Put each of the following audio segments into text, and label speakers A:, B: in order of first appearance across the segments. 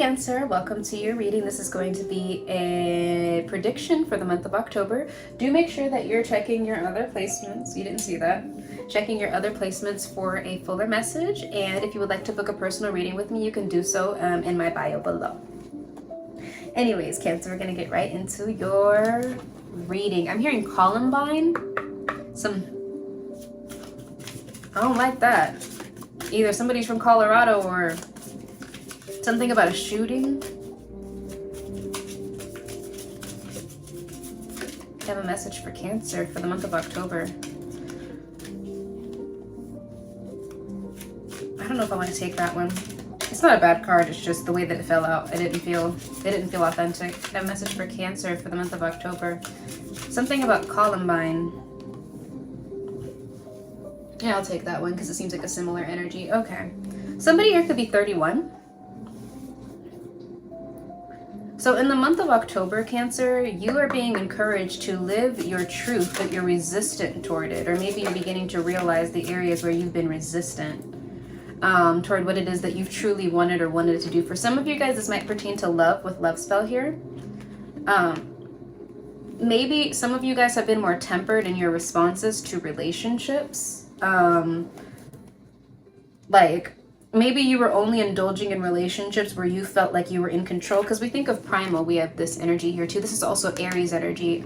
A: Cancer, welcome to your reading. This is going to be a prediction for the month of October. Do make sure that you're checking your other placements. You didn't see that. Checking your other placements for a fuller message. And if you would like to book a personal reading with me, you can do so in my bio below. Anyways, Cancer, we're going to get right into your reading. I'm hearing Columbine. I don't like that. Either somebody's from Colorado or something about a shooting. I have a message for Cancer for the month of October. I don't know if I want to take that one. It's not a bad card, it's just the way that it fell out. It didn't feel authentic. I have a message for Cancer for the month of October. Something about Columbine. Yeah, I'll take that one because it seems like a similar energy. Okay. Somebody here could be 31. So in the month of October, Cancer, you are being encouraged to live your truth, but you're resistant toward it. Or maybe you're beginning to realize the areas where you've been resistant toward what it is that you've truly wanted or wanted to do. For some of you guys, this might pertain to love with love spell here. Maybe some of you guys have been more tempered in your responses to relationships. Like, maybe you were only indulging in relationships where you felt like you were in control. Because we think of primal, we have this energy here too. This is also Aries energy.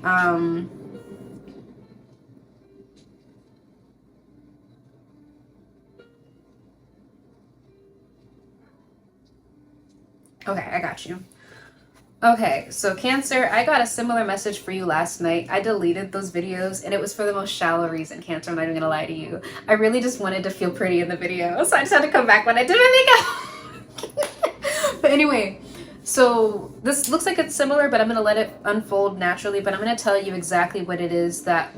A: Okay, I got you. Okay, so Cancer, I got a similar message for you last night. I deleted those videos and it was for the most shallow reason, Cancer. I'm not even gonna lie to you. I really just wanted to feel pretty in the video, so I just had to come back when I did my makeup. But anyway, so this looks like it's similar, but I'm gonna let it unfold naturally. But I'm gonna tell you exactly what it is that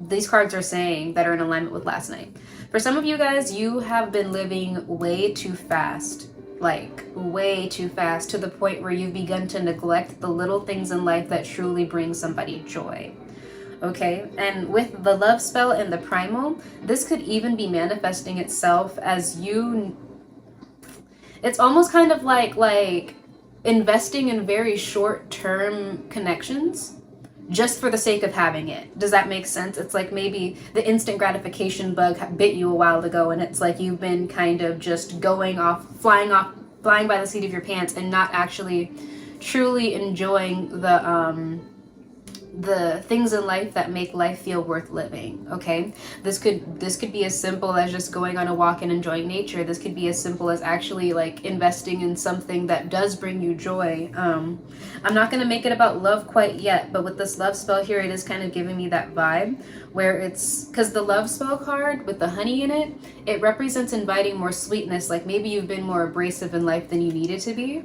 A: these cards are saying that are in alignment with last night. For some of you guys, you have been living way too fast. Like way too fast, to the point where you've begun to neglect the little things in life that truly bring somebody joy. Okay, and with the love spell and the primal, this could even be manifesting itself as you, it's almost kind of like investing in very short-term connections just for the sake of having it. Does that make sense? It's like maybe the instant gratification bug bit you a while ago, and it's like you've been kind of just flying by the seat of your pants and not actually truly enjoying the things in life that make life feel worth living. Okay, this could be as simple as just going on a walk and enjoying nature. This could be as simple as actually like investing in something that does bring you joy. I'm not going to make it about love quite yet, but with this love spell here, it is kind of giving me that vibe where it's, because the love spell card with the honey in it, it represents inviting more sweetness. Like maybe you've been more abrasive in life than you needed to be.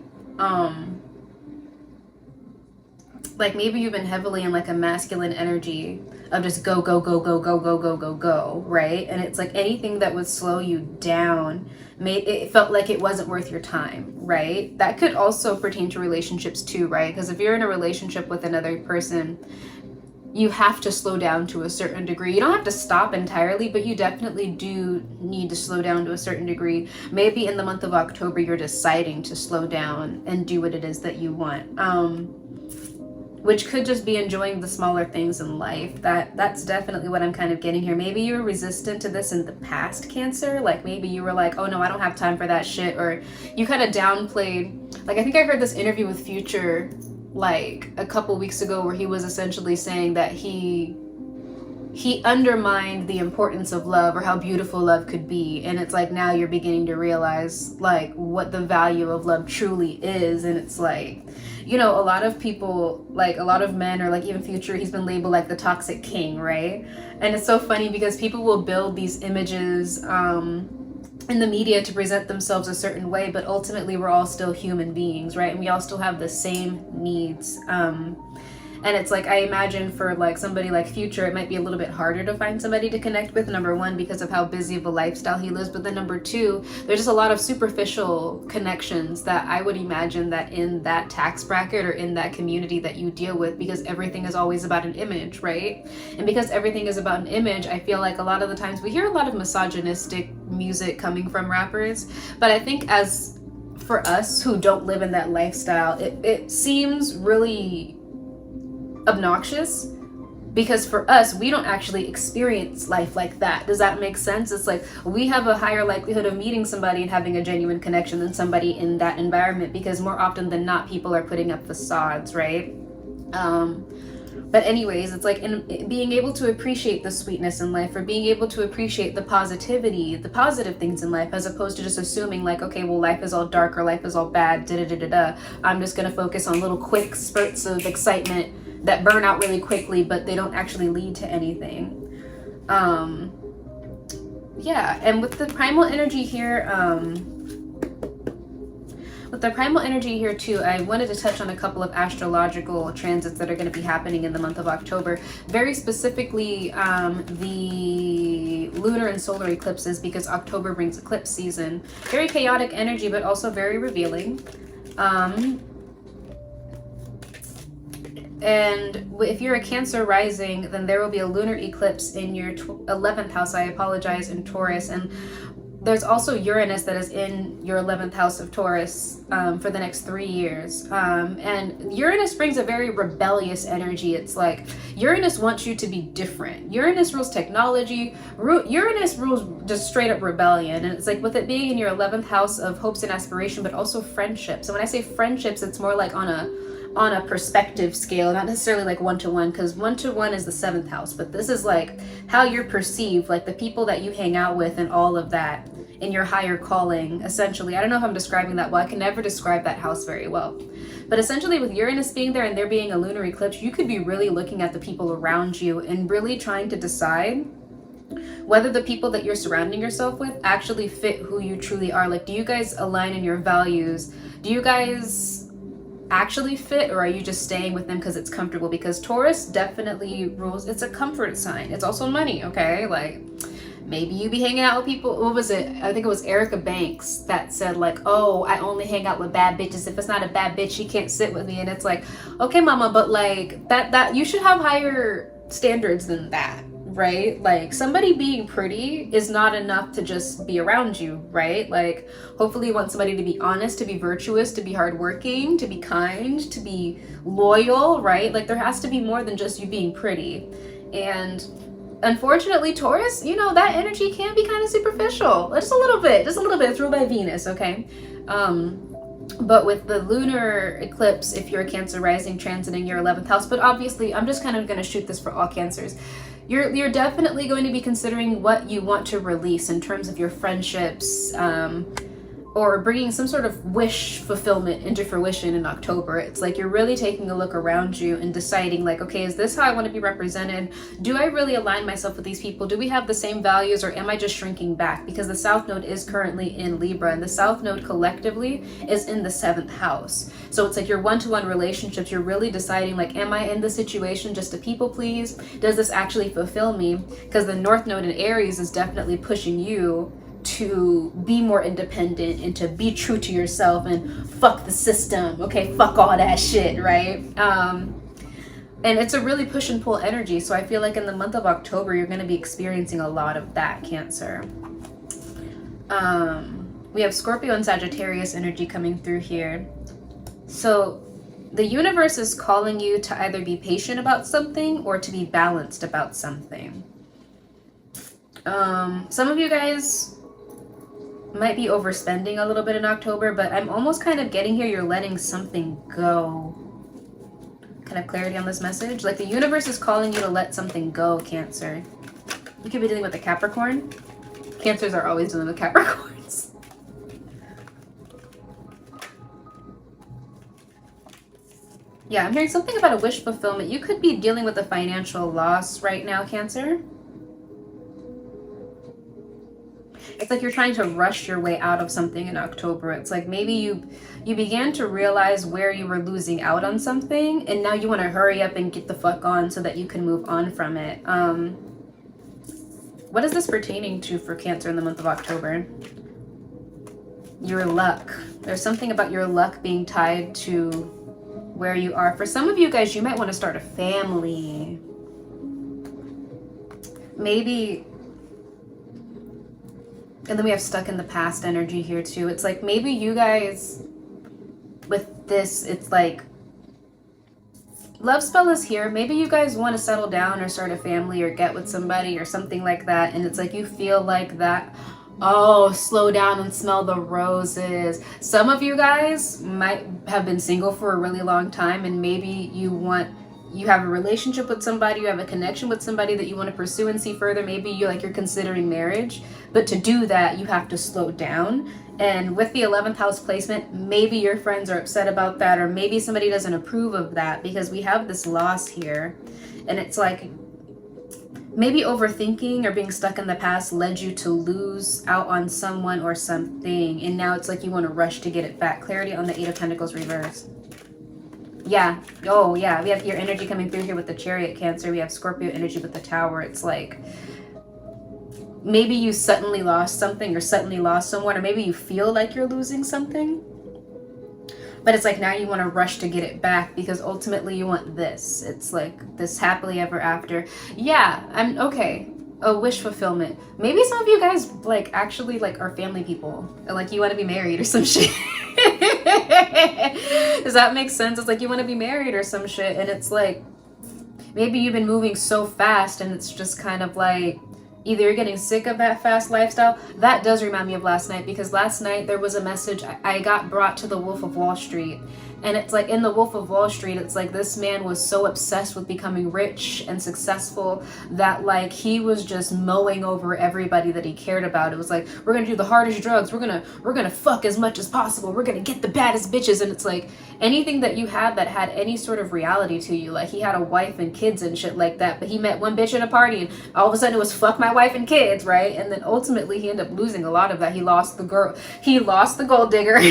A: Like maybe you've been heavily in like a masculine energy of just go, go, go, go, go, go, go, go, go, right? And it's like anything that would slow you down, it felt like it wasn't worth your time, right? That could also pertain to relationships too, right? Because if you're in a relationship with another person, you have to slow down to a certain degree. You don't have to stop entirely, but you definitely do need to slow down to a certain degree. Maybe in the month of October, you're deciding to slow down and do what it is that you want. Which could just be enjoying the smaller things in life. That's definitely what I'm kind of getting here. Maybe you were resistant to this in the past, Cancer. Like maybe you were like, oh no, I don't have time for that shit. Or you kind of downplayed. Like I think I heard this interview with Future like a couple weeks ago where he was essentially saying that he undermined the importance of love or how beautiful love could be. And it's like now you're beginning to realize like what the value of love truly is. And it's like, you know, a lot of people, like a lot of men, or like even Future, he's been labeled like the toxic king, right? And it's so funny because people will build these images in the media to present themselves a certain way, but ultimately we're all still human beings, right? And we all still have the same needs. And it's like, I imagine for like somebody like Future, it might be a little bit harder to find somebody to connect with, number one, because of how busy of a lifestyle he lives. But then number two, there's just a lot of superficial connections that I would imagine that in that tax bracket or in that community that you deal with, because everything is always about an image, right? And because everything is about an image, I feel like a lot of the times we hear a lot of misogynistic music coming from rappers. But I think as for us who don't live in that lifestyle, it seems really obnoxious, because for us, we don't actually experience life like that. Does that make sense? It's like we have a higher likelihood of meeting somebody and having a genuine connection than somebody in that environment, because more often than not, people are putting up facades, right? But anyways, it's like in being able to appreciate the sweetness in life, or being able to appreciate the positivity, the positive things in life, as opposed to just assuming like, okay, well, life is all dark or life is all bad, da-da-da-da-da. I'm just going to focus on little quick spurts of excitement that burn out really quickly, but they don't actually lead to anything. Yeah, and with the primal energy here, too, I wanted to touch on a couple of astrological transits that are going to be happening in the month of October. Very specifically, the lunar and solar eclipses, because October brings eclipse season. Very chaotic energy, but also very revealing. And if you're a Cancer rising, then there will be a lunar eclipse in your 11th house, I apologize, in Taurus. And there's also Uranus that is in your 11th house of Taurus for the next 3 years. And Uranus brings a very rebellious energy. It's like Uranus wants you to be different. Uranus rules technology. Uranus rules just straight up rebellion. And it's like with it being in your 11th house of hopes and aspiration, but also friendships. And when I say friendships, it's more like on a perspective scale, not necessarily like one-to-one, because one-to-one is the 7th house, but this is like how you're perceived, like the people that you hang out with and all of that in your higher calling, essentially. I don't know if I'm describing that well. I can never describe that house very well. But essentially with Uranus being there and there being a lunar eclipse, you could be really looking at the people around you and really trying to decide whether the people that you're surrounding yourself with actually fit who you truly are. Like, do you guys align in your values? Do you guys actually fit, or are you just staying with them because it's comfortable? Because Taurus definitely rules, it's a comfort sign. It's also money, okay? Like, maybe you be hanging out with people, what was it? I think it was Erica Banks that said like, oh, I only hang out with bad bitches. If it's not a bad bitch, she can't sit with me. And it's like, okay, mama, but like that you should have higher standards than that, right? Like, somebody being pretty is not enough to just be around you, right? Like, hopefully you want somebody to be honest, to be virtuous, to be hardworking, to be kind, to be loyal, right? Like, there has to be more than just you being pretty. And unfortunately, Taurus, you know, that energy can be kind of superficial. Just a little bit. It's ruled by Venus, okay? But with the lunar eclipse, if you're a Cancer rising, transiting your 11th house, but obviously I'm just kind of going to shoot this for all Cancers. You're definitely going to be considering what you want to release in terms of your friendships, or bringing some sort of wish fulfillment into fruition in October. It's like you're really taking a look around you and deciding like, okay, is this how I want to be represented? Do I really align myself with these people? Do we have the same values, or am I just shrinking back? Because the South Node is currently in Libra, and the South Node collectively is in the 7th house. So it's like your one-to-one relationships, you're really deciding like, am I in this situation just to people please? Does this actually fulfill me? Because the North Node in Aries is definitely pushing you to be more independent and to be true to yourself and fuck the system, okay? Fuck all that shit, right? And it's a really push and pull energy. So I feel like in the month of October, you're going to be experiencing a lot of that, Cancer. We have Scorpio and Sagittarius energy coming through here. So the universe is calling you to either be patient about something or to be balanced about something. Some of you guys might be overspending a little bit in October, but I'm almost kind of getting here you're letting something go. Kind of clarity on this message. Like the universe is calling you to let something go, Cancer. You could be dealing with a Capricorn. Cancers are always dealing with Capricorns. Yeah, I'm hearing something about a wish fulfillment. You could be dealing with a financial loss right now, Cancer. It's like you're trying to rush your way out of something in October. It's like maybe you began to realize where you were losing out on something, and now you want to hurry up and get the fuck on so that you can move on from it. What is this pertaining to for Cancer in the month of October? Your luck. There's something about your luck being tied to where you are. For some of you guys, you might want to start a family. Maybe And then we have stuck in the past energy here too. It's like maybe you guys, with this, it's like love spell is here. Maybe you guys want to settle down or start a family or get with somebody or something like that. And it's like you feel like that, oh, slow down and smell the roses. Some of you guys might have been single for a really long time, and maybe you have a relationship with somebody, you have a connection with somebody that you want to pursue and see further. Maybe you're considering marriage, but to do that you have to slow down. And with the 11th house placement, maybe your friends are upset about that, or maybe somebody doesn't approve of that, because we have this loss here. And it's like maybe overthinking or being stuck in the past led you to lose out on someone or something, and now it's like you want to rush to get it back. Clarity on the 8 of Pentacles reverse. Yeah. Oh, yeah. We have your energy coming through here with the Chariot, Cancer. We have Scorpio energy with the Tower. It's like maybe you suddenly lost something or suddenly lost someone, or maybe you feel like you're losing something. But it's like now you want to rush to get it back because ultimately you want this. It's like this happily ever after. Yeah, I'm okay. A wish fulfillment. Maybe some of you guys actually are family people. Like you want to be married or some shit. Does that make sense? It's like you want to be married or some shit, and it's like maybe you've been moving so fast and it's just kind of like either you're getting sick of that fast lifestyle. That does remind me of last night, because last night there was a message I got brought to the Wolf of Wall Street. And it's like in the Wolf of Wall Street, it's like this man was so obsessed with becoming rich and successful that he was just mowing over everybody that he cared about. It was like, we're gonna do the hardest drugs, we're gonna fuck as much as possible, we're gonna get the baddest bitches. And it's like anything that you had that had any sort of reality to you, like he had a wife and kids and shit like that, but he met one bitch at a party and all of a sudden it was fuck my wife and kids, right? And then ultimately he ended up losing a lot of that. He lost the girl, he lost the gold digger.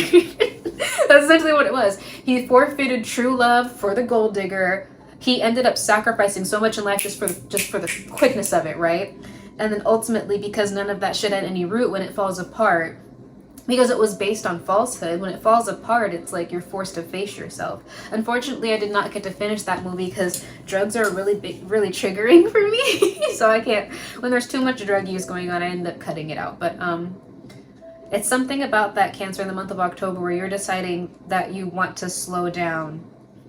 A: That's essentially what it was. He forfeited true love for the gold digger. He ended up sacrificing so much in life just for the quickness of it, right? And then ultimately, because none of that shit had any root when it falls apart, because it was based on falsehood, when it falls apart, it's like you're forced to face yourself. Unfortunately, I did not get to finish that movie because drugs are really triggering for me. So I can't, when there's too much drug use going on, I end up cutting it out. But it's something about that, Cancer, in the month of October where you're deciding that you want to slow down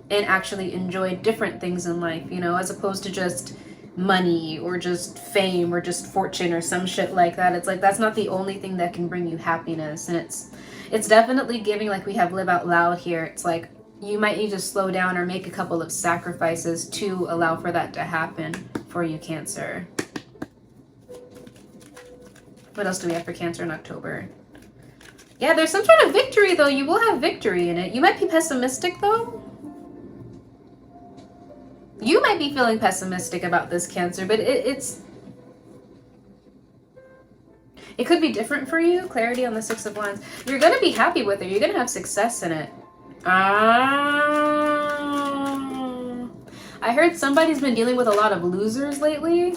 A: and actually enjoy different things in life, as opposed to just money or just fame or just fortune or some shit like that. It's like that's not the only thing that can bring you happiness. And it's definitely giving, like we have Live Out Loud here. It's like you might need to slow down or make a couple of sacrifices to allow for that to happen for you, Cancer. What else do we have for Cancer in October? Yeah, there's some sort of victory, though. You will have victory in it. You might be pessimistic, though. You might be feeling pessimistic about this, Cancer, but it could be different for you. Clarity on the 6 of Wands. You're going to be happy with it. You're going to have success in it. I heard somebody's been dealing with a lot of losers lately.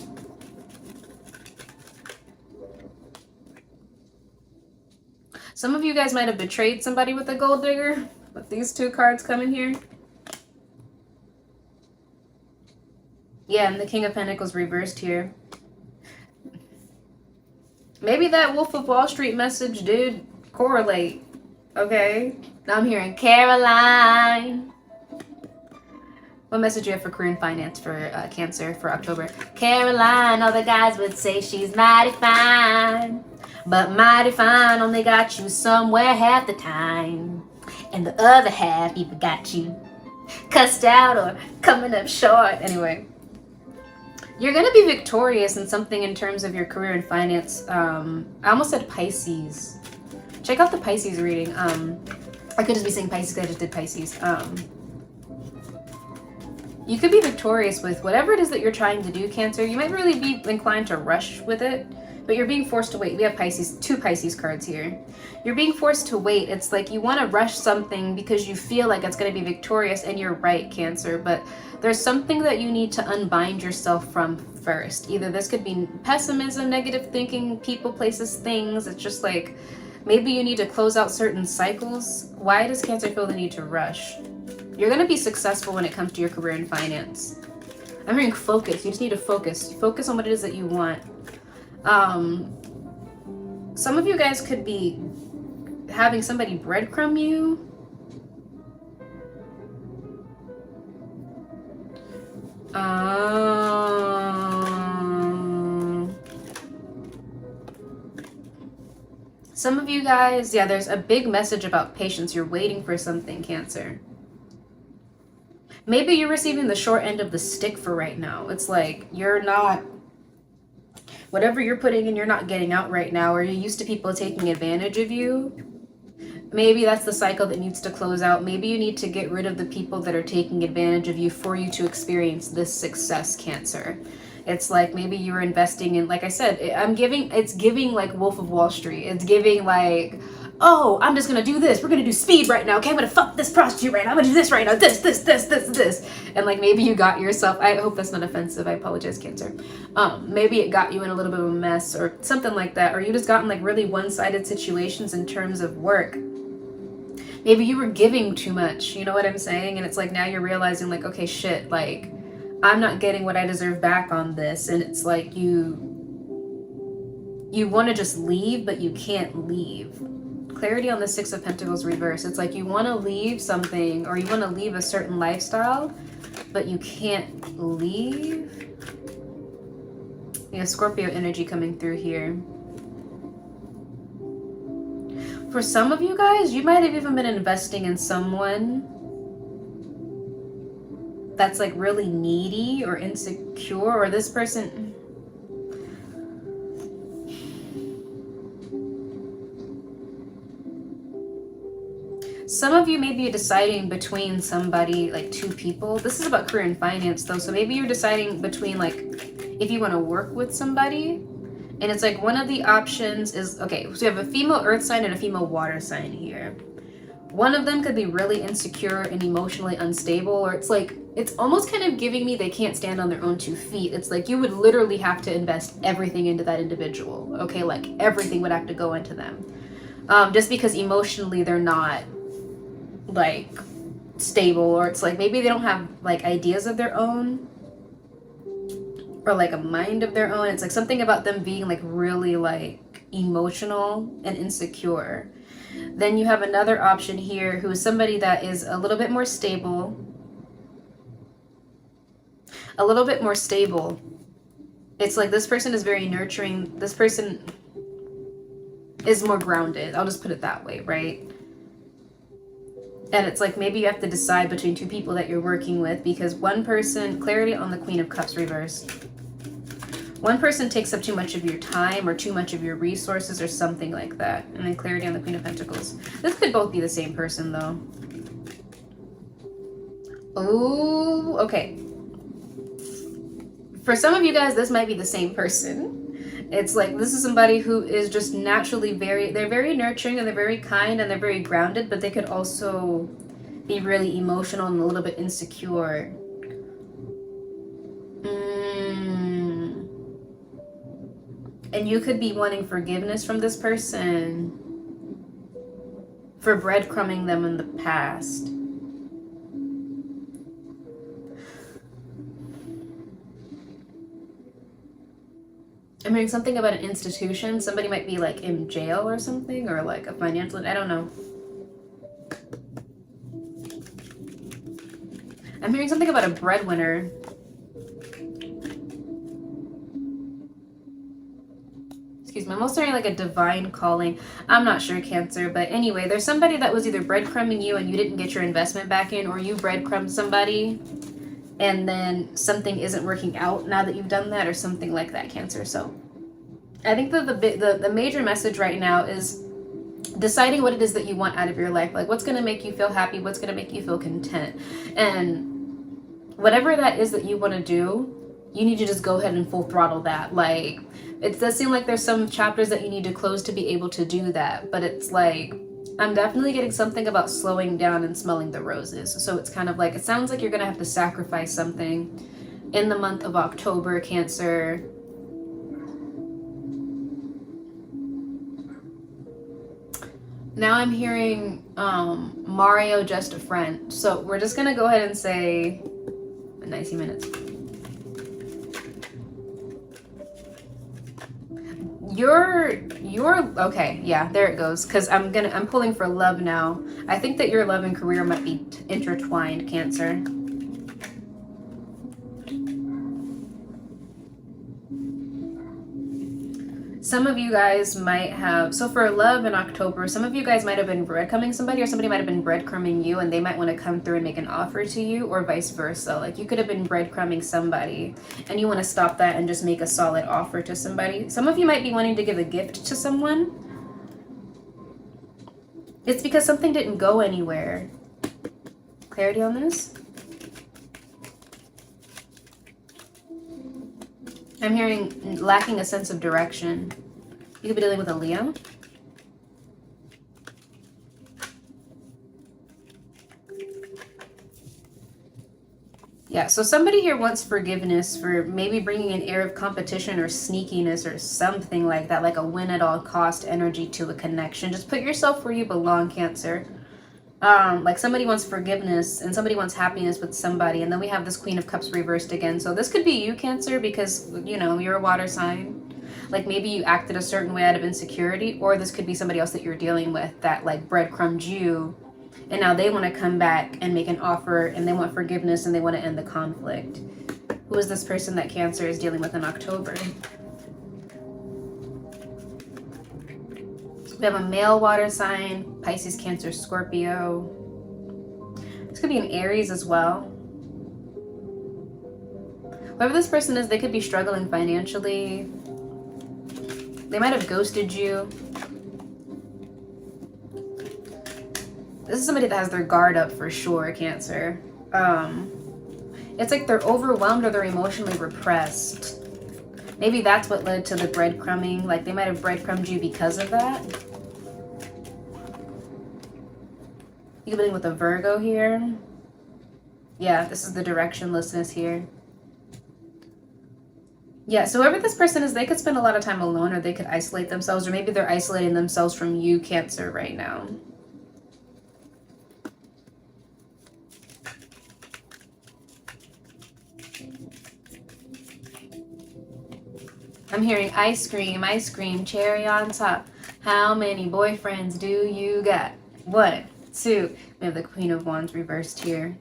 A: Some of you guys might have betrayed somebody with a gold digger, with these 2 cards coming here. Yeah, and the King of Pentacles reversed here. Maybe that Wolf of Wall Street message did correlate, okay? Now I'm hearing Caroline. What message do you have for career and finance for Cancer for October? Caroline, all the guys would say she's mighty fine. But mighty fine only got you somewhere half the time. And the other half even got you cussed out or coming up short. Anyway, you're going to be victorious in something in terms of your career and finance. I almost said Pisces. Check out the Pisces reading. I could just be saying Pisces because I just did Pisces. You could be victorious with whatever it is that you're trying to do, Cancer. You might really be inclined to rush with it, but you're being forced to wait. We have Pisces, 2 Pisces cards here. You're being forced to wait. It's like you want to rush something because you feel like it's going to be victorious, and you're right, Cancer, but there's something that you need to unbind yourself from first. Either this could be pessimism, negative thinking, people, places, things. It's just like maybe you need to close out certain cycles. Why does Cancer feel the need to rush? You're going to be successful when it comes to your career and finance. I'm hearing focus. You just need to focus. Focus on what it is that you want. some of you guys could be having somebody breadcrumb you. Some of you guys, yeah, there's a big message about patience. You're waiting for something, Cancer. Maybe you're receiving the short end of the stick for right now. It's like you're not, whatever you're putting in, you're not getting out right now, or you're used to people taking advantage of you. Maybe that's the cycle that needs to close out. Maybe you need to get rid of the people that are taking advantage of you for you to experience this success, Cancer. It's like maybe you were investing in, like I said, it's giving like Wolf of Wall Street. It's giving like, oh, I'm just gonna do this. We're gonna do speed right now. Okay, I'm gonna fuck this prostitute right now. I'm gonna do this right now. This. And like maybe you got yourself, I hope that's not offensive. I apologize, Cancer. Maybe it got you in a little bit of a mess or something like that. Or you just got in like really one-sided situations in terms of work. Maybe you were giving too much. You know what I'm saying? And it's like now you're realizing like, okay, shit, like I'm not getting what I deserve back on this. And it's like you want to just leave, but you can't leave. Clarity on the Six of Pentacles reverse. It's like you want to leave something or you want to leave a certain lifestyle, but you can't leave. Yeah, Scorpio energy coming through here. For some of you guys, you might have even been investing in someone that's like really needy or insecure, or this person. Some of you may be deciding between somebody, like two people. This is about career and finance though. So maybe you're deciding between like if you want to work with somebody. And it's like one of the options is, okay, so you have a female earth sign and a female water sign here. One of them could be really insecure and emotionally unstable, or it's like, it's almost kind of giving me they can't stand on their own 2 feet. It's like you would literally have to invest everything into that individual, okay? Like everything would have to go into them. Just because emotionally they're not like stable, or it's like maybe they don't have like ideas of their own or like a mind of their own. It's like something about them being like really like emotional and insecure. Then you have another option here who is somebody that is a little bit more stable. A little bit more stable. It's like this person is very nurturing. This person is more grounded. I'll just put it that way, right? And it's like maybe you have to decide between two people that you're working with, because one person, clarity on the Queen of Cups reversed. One person takes up too much of your time or too much of your resources or something like that. And then clarity on the Queen of Pentacles. This could both be the same person though. Oh, okay. For some of you guys, this might be the same person. It's like this is somebody who is just naturally they're very nurturing and they're very kind and they're very grounded, but they could also be really emotional and a little bit insecure. And you could be wanting forgiveness from this person for breadcrumbing them in the past. I'm hearing something about an institution. Somebody might be like in jail or something, or like a financial, I don't know. I'm hearing something about a breadwinner. Excuse me, I'm also hearing like a divine calling. I'm not sure, Cancer, but anyway, there's somebody that was either breadcrumbing you and you didn't get your investment back in, or you breadcrumbed somebody and then something isn't working out now that you've done that, or something like that, Cancer. So I think that the major message right now is deciding what it is that you want out of your life. Like what's going to make you feel happy, what's going to make you feel content. And whatever that is that you want to do, you need to just go ahead and full throttle that. Like it does seem like there's some chapters that you need to close to be able to do that, but it's like I'm definitely getting something about slowing down and smelling the roses. So it's kind of like, it sounds like you're going to have to sacrifice something in the month of October, Cancer. Now I'm hearing Mario Just a Friend. So we're just going to go ahead and say 90 minutes. You're okay. Yeah, there it goes. Because I'm pulling for love now. I think that your love and career might be intertwined, Cancer. Some of you guys might have, so for love in October, some of you guys might have been breadcrumbing somebody, or somebody might have been breadcrumbing you, and they might want to come through and make an offer to you, or vice versa. Like you could have been breadcrumbing somebody and you want to stop that and just make a solid offer to somebody. Some of you might be wanting to give a gift to someone. It's because something didn't go anywhere. Clarity on this? I'm hearing lacking a sense of direction. You could be dealing with a Leo. Yeah, so somebody here wants forgiveness for maybe bringing an air of competition or sneakiness or something like that, like a win at all cost energy to a connection. Just put yourself where you belong, Cancer. Like somebody wants forgiveness and somebody wants happiness with somebody, and then we have this Queen of Cups reversed again. So this could be you, Cancer, because you know you're a water sign. Like maybe you acted a certain way out of insecurity, or this could be somebody else that you're dealing with that like breadcrumbed you, and now they want to come back and make an offer, and they want forgiveness and they want to end the conflict. Who is this person that Cancer is dealing with in October? We have a male water sign, Pisces, Cancer, Scorpio. This could be an Aries as well. Whoever this person is, they could be struggling financially. They might have ghosted you. This is somebody that has their guard up for sure, Cancer. It's like they're overwhelmed or they're emotionally repressed. Maybe that's what led to the breadcrumbing. Like they might have breadcrumbed you because of that. You could be with a Virgo here. Yeah, this is the directionlessness here. Yeah, so whoever this person is, they could spend a lot of time alone, or they could isolate themselves, or maybe they're isolating themselves from you, Cancer, right now. I'm hearing ice cream, cherry on top. How many boyfriends do you got? 1, 2. We have the Queen of Wands reversed here.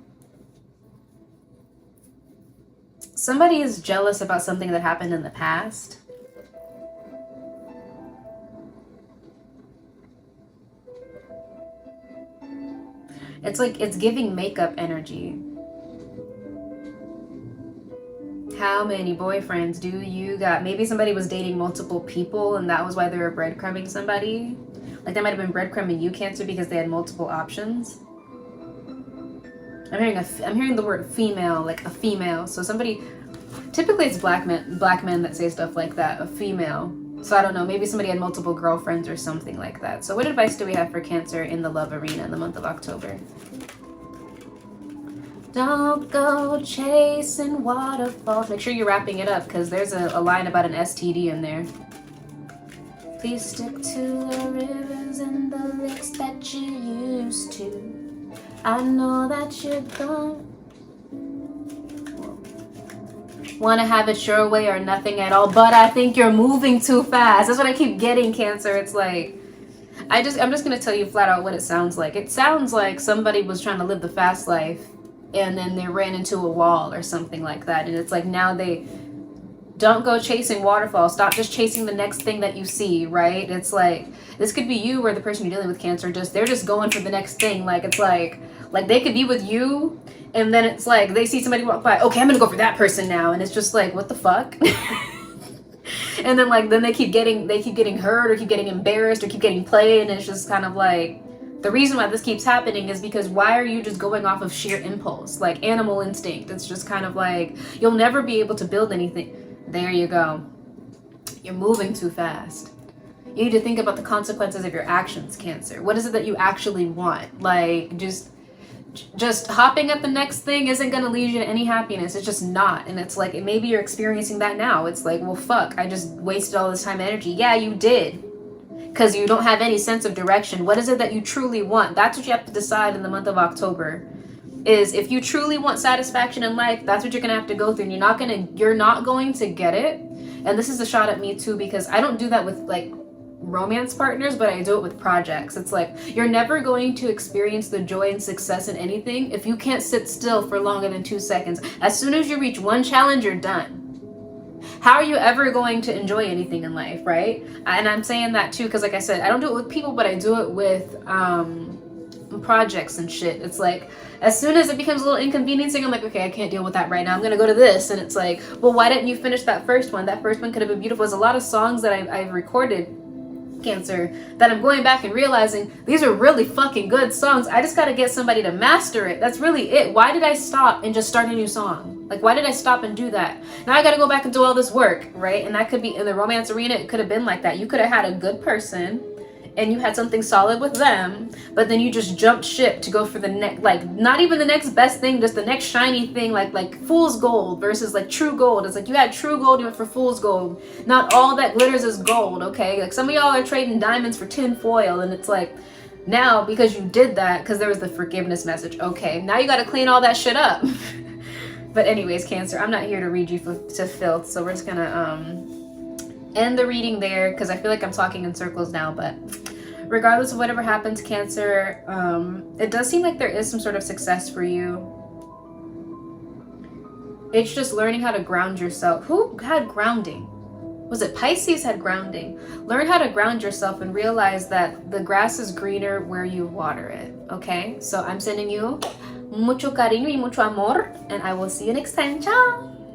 A: Somebody is jealous about something that happened in the past. It's like it's giving makeup energy. How many boyfriends do you got? Maybe somebody was dating multiple people and that was why they were breadcrumbing somebody. Like they might have been breadcrumbing you, Cancer, because they had multiple options. I'm hearing the word female, like a female. So somebody, typically it's black men that say stuff like that, a female. So I don't know, maybe somebody had multiple girlfriends or something like that. So what advice do we have for Cancer in the love arena in the month of October? Don't go chasing waterfalls. Make sure you're wrapping it up because there's a line about an STD in there. Please stick to the rivers and the lakes that you used to. I know that you don't want to have it your way or nothing at all, but I think you're moving too fast. That's what I keep getting, Cancer. It's like, I'm just going to tell you flat out what it sounds like. It sounds like somebody was trying to live the fast life and then they ran into a wall or something like that. And it's like now they don't go chasing waterfalls. Stop just chasing the next thing that you see, right? It's like this could be you or the person you're dealing with, Cancer. They're just going for the next thing. Like it's like they could be with you and then it's like they see somebody walk by. Okay, I'm gonna go for that person now, and it's just like what the fuck. And then they keep getting hurt or keep getting embarrassed or keep getting played, and it's just kind of like the reason why this keeps happening is because why are you just going off of sheer impulse, like animal instinct? It's just kind of like you'll never be able to build anything. There you go. You're moving too fast. You need to think about the consequences of your actions, Cancer. What is it that you actually want? Like just hopping at the next thing isn't going to lead you to any happiness. It's just not. And it's like maybe you're experiencing that now. It's like, well, fuck, I just wasted all this time and energy. Yeah, you did. Because you don't have any sense of direction. What is it that you truly want? That's what you have to decide in the month of October. Is if you truly want satisfaction in life, that's what you're gonna have to go through, and you're not going to get it And this is a shot at me too, because I don't do that with like romance partners, but I do it with projects. It's like, you're never going to experience the joy and success in anything if you can't sit still for longer than 2 seconds. As soon as you reach one challenge, you're done. How are you ever going to enjoy anything in life, right? And I'm saying that too because, like I said, I don't do it with people, but I do it with projects and shit. It's like, as soon as it becomes a little inconveniencing, I'm like, okay, I can't deal with that right now. I'm gonna go to this. And it's like, well, why didn't you finish that first one? That first one could have been beautiful. There's a lot of songs that I've recorded, Cancer, that I'm going back and realizing these are really fucking good songs. I just got to get somebody to master it. That's really it. Why did I stop and just start a new song? Like, why did I stop and do that? Now I got to go back and do all this work, right? And that could be in the romance arena. It could have been like that. You could have had a good person and you had something solid with them, but then you just jumped ship to go for the next, like, not even the next best thing, just the next shiny thing, like fool's gold versus like true gold. It's like you had true gold, you went for fool's gold. Not all that glitters is gold, okay? Like, some of y'all are trading diamonds for tin foil, and it's like, now because you did that, because there was the forgiveness message, okay, now you got to clean all that shit up. But anyways, Cancer, I'm not here to read you to filth, so we're just gonna end the reading there because I feel like I'm talking in circles now. But regardless of whatever happens, Cancer, it does seem like there is some sort of success for you. It's just learning how to ground yourself. Who had grounding? Was it Pisces had grounding? Learn how to ground yourself and realize that the grass is greener where you water it, okay? So I'm sending you mucho cariño y mucho amor, and I will see you next time. Ciao!